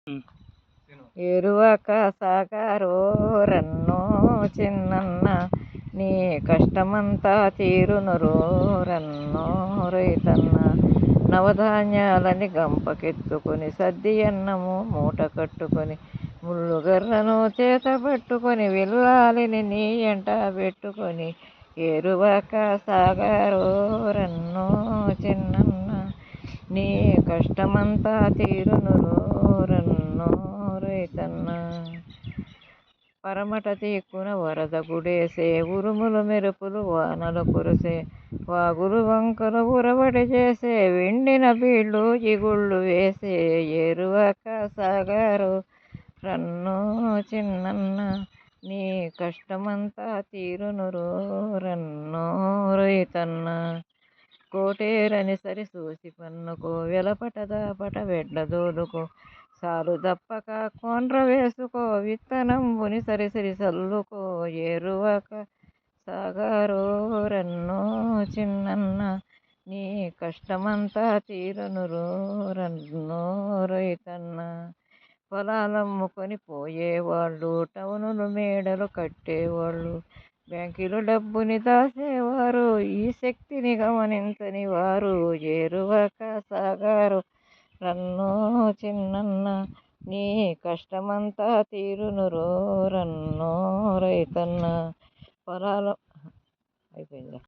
హ్మ్. ఎరువక సాగారో రన్నో చిన్నన్న, నీ కష్టమంతా తీరునురో రన్నో రైతన్న. నవధాన్యాలని గంపకెత్తుకొని, సద్ది అన్నము మూట కట్టుకొని, ముళ్ళుగర్రను చేత పట్టుకొని, విల్లాలిని నీ ఎంట పెట్టుకొని, ఎరువక సాగారో రన్నో చిన్నన్న, నీ కష్టమంతా తీరునురో రన్నో రైతన్న. పరమట తీక్కున వరద గుడేసే, ఉరుములు మెరుపులు వానలు కురిసే, వాగులు వంకలు ఉరవడి చేసే, వెండిన బీళ్ళు ఇగుళ్ళు వేసే, ఎరువక సాగారు రన్నో చిన్నన్న, నీ కష్టమంతా తీరునురో రన్నో రైతన్న. కోటేరని సరి సూసి పన్నుకో, వెలపటదాపట వెడ్ల దోలుకో, సాలు దప్పక కోండ్ర వేసుకో, విత్తనంబుని సరిసరి సల్లుకో, ఎరువక సాగారో రన్నో చిన్నన్న, నీ కష్టమంతా తీరునురో రన్నో రైతన్న. పొలాలమ్ముకొని పోయేవాళ్ళు, టౌనులు మేడలు కట్టేవాళ్ళు, బ్యాంకులో డబ్బుని దాసేవారు, ఈ శక్తిని గమనించని వారు, ఎరువక సాగారు రన్నో చిన్నన్న, నీ కష్టమంతా తీరునురో రన్నో రైతన్న. పొలాలు అయిపోయిందా?